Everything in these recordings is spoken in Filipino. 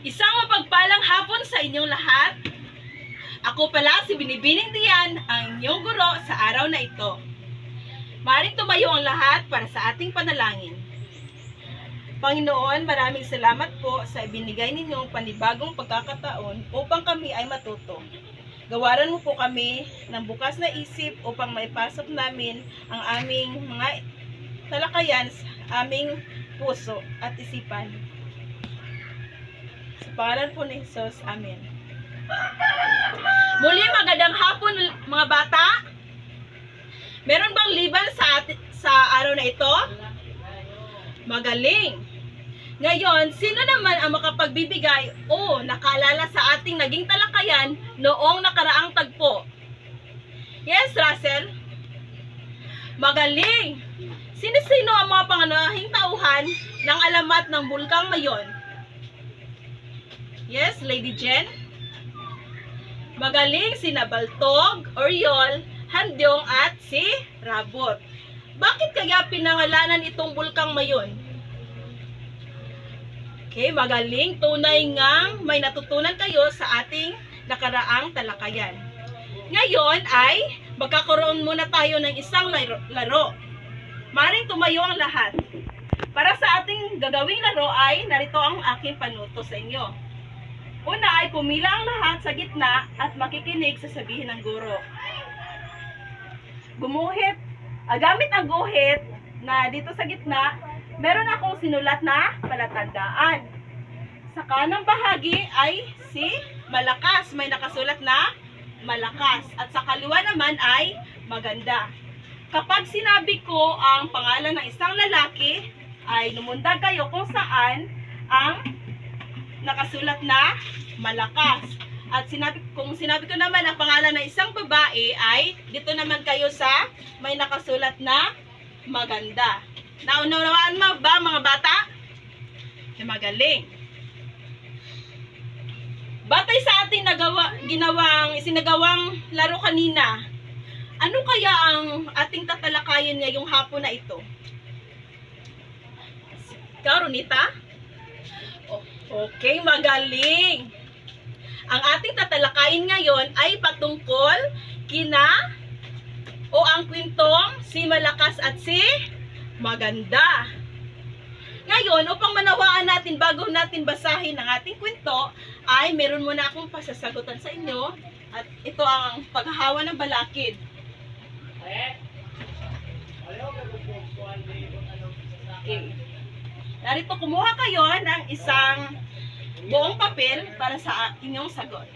Isang mapagpalang hapon sa inyong lahat. Ako pala si Binibining Dian, ang inyong guro sa araw na ito. Maaaring tumayo ang lahat para sa ating panalangin. Panginoon, maraming salamat po sa ibinigay ninyong panibagong pagkakataon upang kami ay matuto. Gawaran mo po kami ng bukas na isip upang maipasok namin ang aming mga talakayan sa aming puso at isipan. Sa pangalan po ni Jesus, Amen. Muli, magandang hapon mga bata. Meron bang liban sa araw na ito? Magaling! Ngayon, sino naman ang makapagbibigay o nakaalala sa ating naging talakayan noong nakaraang tagpo? Yes, Russell? Magaling! Sino-sino ang mga pangunahing tauhan ng alamat ng Bulkang Mayon? Yes, Lady Jen? Magaling sina Baltog, Oriol, Handyong at si Rabot. Bakit kaya pinangalanan itong Bulkang Mayon? Okay, magaling. Tunay ngang may natutunan kayo sa ating nakaraang talakayan. Ngayon ay magkakaroon muna tayo ng isang laro. Maring tumayo ang lahat. Para sa ating gagawing laro ay narito ang aking panuto sa inyo. Una ay pumila ang lahat sa gitna at makikinig sa sabihin ng guro. Gamit ang guhit na dito sa gitna, meron akong sinulat na palatandaan. Sa kanang bahagi ay si malakas, may nakasulat na malakas. At sa kaliwa naman ay maganda. Kapag sinabi ko ang pangalan ng isang lalaki, ay lumundag kayo kung saan ang nakasulat na malakas. At kung sinabi ko naman ang pangalan ng isang babae, ay dito naman kayo sa may nakasulat na maganda. Naunawaan mo ba mga bata? Magaling. Batay sa ating isinagawang laro kanina, ano kaya ang ating tatalakayin ngayong hapon na ito? Ikaw, Ronita? Okay, magaling. Ang ating tatalakayin ngayon ay patungkol ang kwentong si Malakas at si Maganda. Ngayon, upang manawaan natin bago natin basahin ang ating kwento, ay meron muna akong pasasagutan sa inyo. At ito ang paghahawa ng balakid. Okay. Narito, kumuha kayo ng isang buong papel para sa inyong sagot.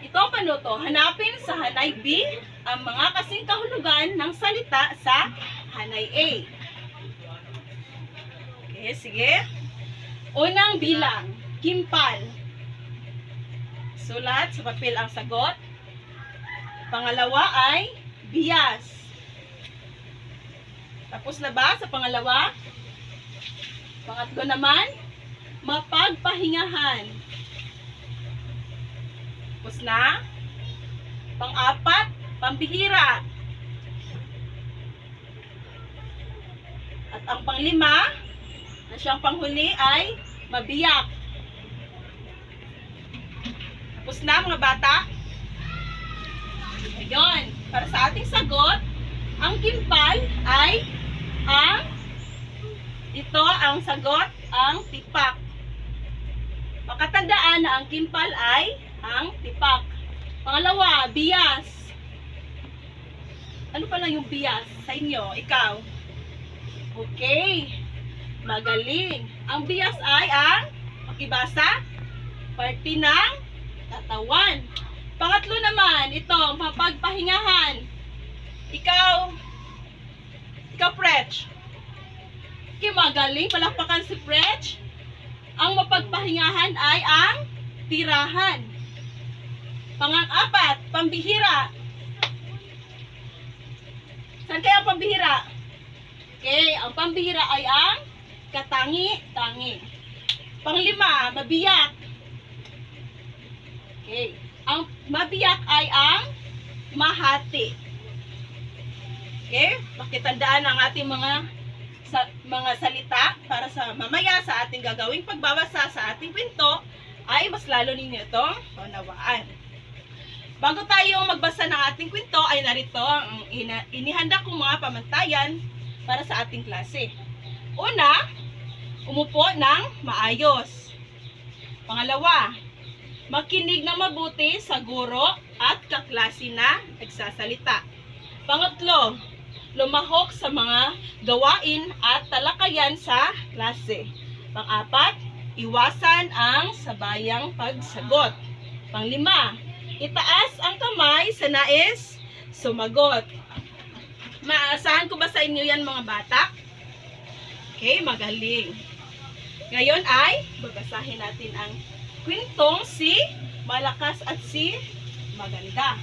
Ito ang panuto. Hanapin sa hanay B ang mga kasing kahulugan ng salita sa hanay A. Okay, sige. Unang bilang, kimpal. Sulat sa papel ang sagot. Pangalawa ay bias. Tapos na ba sa pangalawa? Pangatlo naman, mapagpahingahan. Tapos na. Pang-apat, pambihira. At ang panglima, na siyang panghuli ay mabiyak. Tapos na mga bata. Ngayon, para sa ating sagot, ang kimpal ay ito ang sagot, ang tipak. Makatandaan na ang kimpal ay ang tipak. Pangalawa, bias. Ano pala yung bias sa inyo? Ikaw? Okay. Magaling. Ang bias ay ang, pakibasa, parte ng katawan. Pangatlo naman, ito, mapagpahingahan. Ikaw, Prech. Okay, magaling. Palakpakan si Prech. Ang mapagpahingahan ay ang tirahan. Pang-apat, pambihira. Saan kaya ang pambihira? Okay, ang pambihira ay ang katangi-tangi. Panglima, mabiyak. Okay, ang mabiyak ay ang mahati. Okay, pakitandaan ang ating mga sa mga salita para sa mamaya sa ating gagawing pagbabasa sa ating kwento ay mas lalo ninyo itong unawaan. Bago tayo magbasa ng ating kwento ay narito ang inihanda kong mga pamantayan para sa ating klase. Una, umupo ng maayos. Pangalawa, makinig na mabuti sa guro at kaklase na nagsasalita. Pangatlo, lumahok sa mga gawain at talakayan sa klase. Pang-apat, iwasan ang sabayang pagsagot. Pang-lima, itaas ang kamay sa nais sumagot. Maasahan ko ba sa inyo yan mga bata? Okay, magaling. Ngayon ay babasahin natin ang kwentong si Malakas at si Maganda.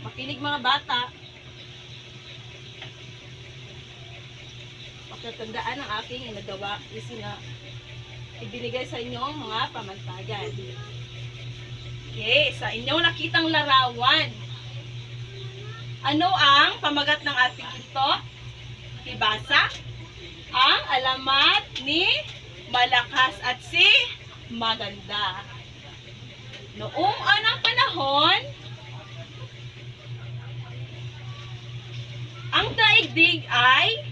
Makinig mga bata. Pakatandaan ang aking inagawa ibinigay sa inyong mga pamantayan. Okay, sa inyong nakitang larawan. Ano ang pamagat ng ating ito? Ibasa ang alamat ni Malakas at si Maganda. Noong unang panahon, ang daigdig ay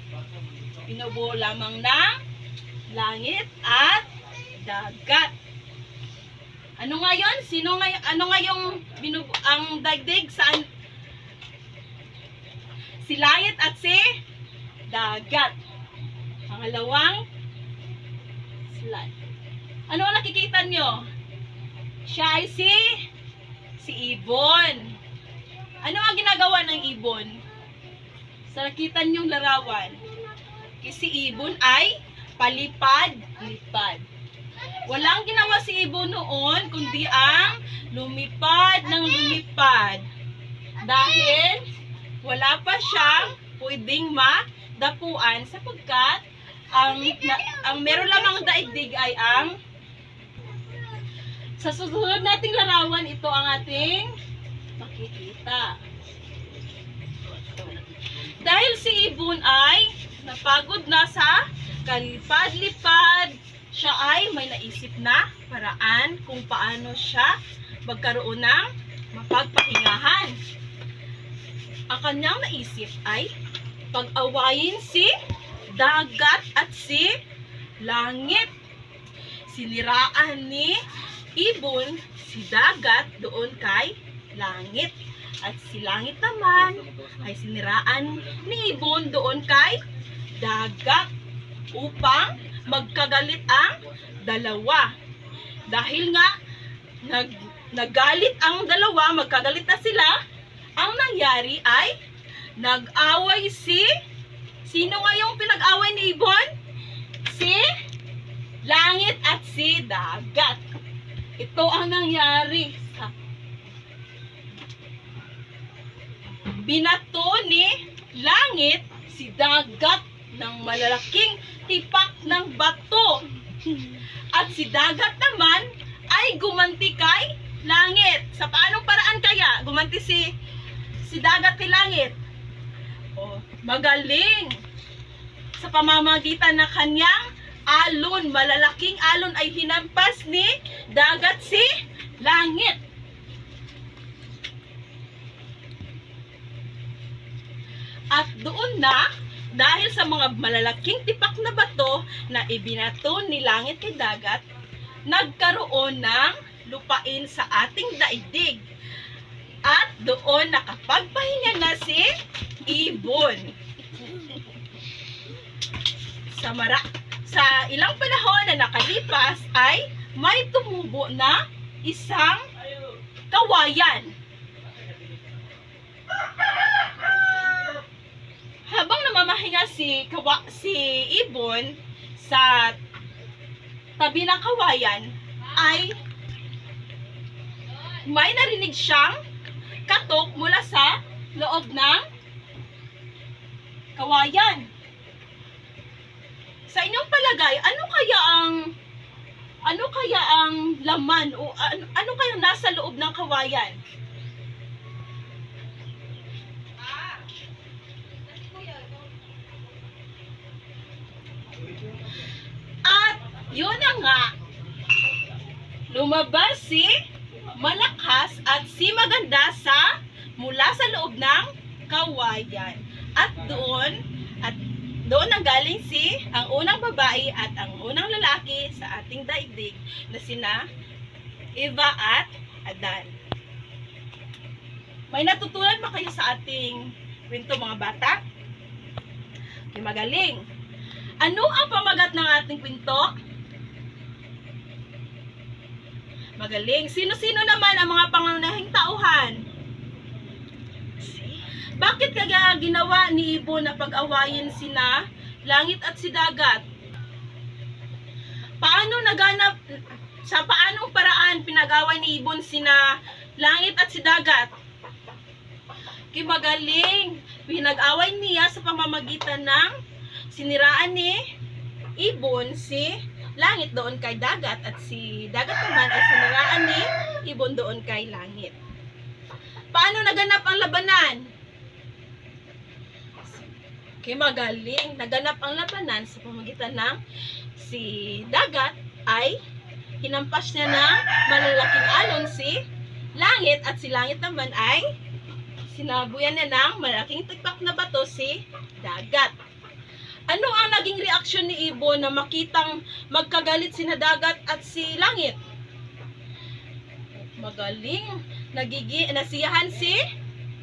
binubuo lamang ng langit at dagat. Ano ngayon? Ano ngayong ang daigdig? Saan? Si langit at si dagat. Pangalawang slide. Ano ang nakikita nyo? Siya ay si ibon. Ano ang ginagawa ng ibon? Sa nakita nyong larawan, si ibon ay palipad-lipad. Walang ginawa si ibon noon, kundi ang lumipad ng lumipad. Dahil wala pa siyang pwedeng madapuan sapagkat ang meron lamang daigdig ay ang sa susunod nating larawan, ito ang ating makikita. Dahil si ibon ay napagod na sa kalipad-lipad, siya ay may naisip na paraan kung paano siya magkaroon ng mapagpahingahan. Ang kanyang naisip ay pag-awayin si dagat at si langit. Siniraan ni ibon si dagat doon kay langit. At si langit naman ay siniraan ni ibon doon kay dagat upang magkagalit ang dalawa. Dahil nga nagalit ang dalawa, magkagalit na sila, ang nangyari ay nag-away sino nga yung pinag-away ni ibon? Si langit at si dagat. Ito ang nangyari. Binato ni langit si dagat ng malalaking tipak ng bato. At si dagat naman ay gumanti kay langit. Sa paanong paraan kaya gumanti si dagat kay langit? Magaling! Sa pamamagitan ng kanyang alon, malalaking alon ay hinampas ni dagat si langit. At doon na, dahil sa mga malalaking tipak na bato na ibinato ni langit kay dagat, nagkaroon ng lupain sa ating daigdig. At doon nakapagpahinga na si ibon. Sa ilang panahon na nakalipas ay may tumubo na isang kawayan. Habang namamahinga si ibon sa tabi ng kawayan, ay may narinig siyang katok mula sa loob ng kawayan. Sa inyong palagay, ano kaya ang laman o ano kaya nasa loob ng kawayan? Yun na nga, lumabas si Malakas at si Maganda mula sa loob ng kawayan. At doon nanggaling ang unang babae at ang unang lalaki sa ating daigdig na sina Eva at Adan. May natutunan ba kayo sa ating kwento, mga bata? Okay, magaling. Ano ang pamagat ng ating kwento? Magaling. Sino-sino naman ang mga pangunahing tauhan? Bakit kaya ginawa ni Ibon na pag-awayin sina langit at si dagat? Sa paanong paraan pinag-away ni Ibon sina langit at si dagat? Kimagaling. Pinag-away niya sa pamamagitan ng siniraan ni Ibon si langit doon kay dagat at si dagat naman ay siniraan ni Ibon doon kay langit. Paano naganap ang labanan? Okay, magaling. Naganap ang labanan sa pamamagitan ng si dagat ay hinampas niya ng malalaking alon si langit at si langit naman ay sinabuyan niya ng malaking tikpak na bato si dagat. Ano ang naging reaksyon ni Ibon na makitang magkagalit sina dagat at si langit? Magaling. Nasiyahan si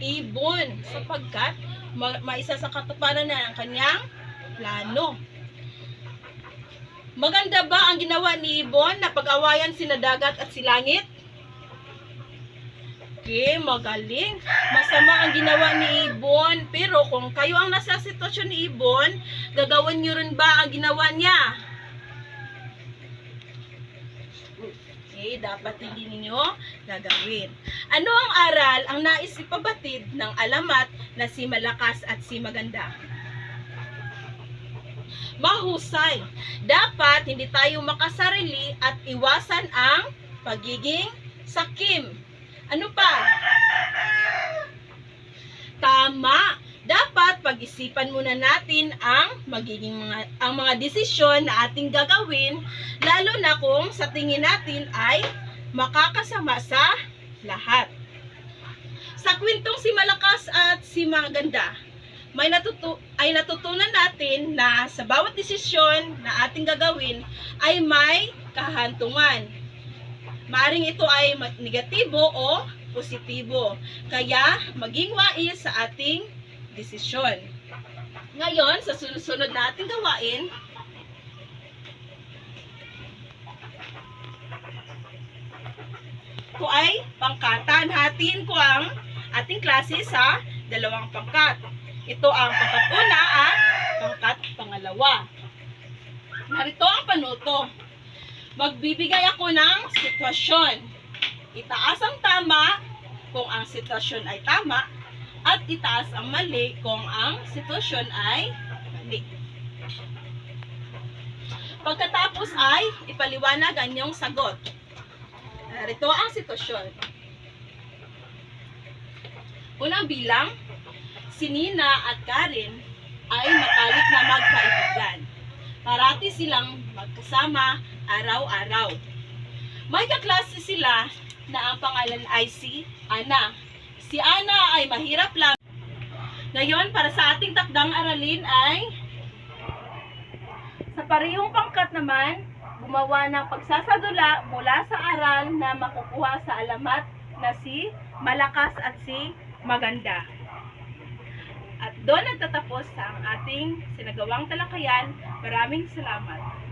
Ibon sapagkat maisa sa katuparan na ang kanyang plano. Maganda ba ang ginawa ni Ibon na pag-awayan sina dagat at si langit? Okay, magaling. Masama ang ginawa ni Ibon. Pero kung kayo ang nasa sitwasyon ni Ibon, gagawin nyo rin ba ang ginawa niya? Okay, dapat hindi ninyo gagawin. Ano ang aral ang nais ipabatid ng alamat na si Malakas at si Maganda? Mahusay. Dapat hindi tayo makasarili at iwasan ang pagiging sakim. Ano pa? Tama. Dapat pag-isipan muna natin ang mga desisyon na ating gagawin, lalo na kung sa tingin natin ay makakasama sa lahat. Sa kwentong si Malakas at si Maganda, ay natutunan natin na sa bawat desisyon na ating gagawin ay may kahantungan. Maaring ito ay negatibo o positibo. Kaya, maging wais sa ating desisyon. Ngayon, sa sunod na ating gawain, ito ay pangkatan. Hatiin ko ang ating klase sa dalawang pangkat. Ito ang pangkat una at pangkat pangalawa. Narito ang panuto. Magbibigay ako ng sitwasyon. Itaas ang tama kung ang sitwasyon ay tama at itaas ang mali kung ang sitwasyon ay mali. Pagkatapos ay ipaliwanag ang inyong sagot. Narito ang sitwasyon. Unang bilang, si Nina at Karen ay matalik na magkaibigan. Parati silang magkasama araw-araw. May kaklase sila na ang pangalan ay si Ana. Si Ana ay mahirap lang. Ngayon, para sa ating takdang aralin ay sa parehong pangkat naman, gumawa ng pagsasadula mula sa aral na makukuha sa alamat na si Malakas at si Maganda. At doon nagtatapos ang ating sinagawang talakayan. Maraming salamat.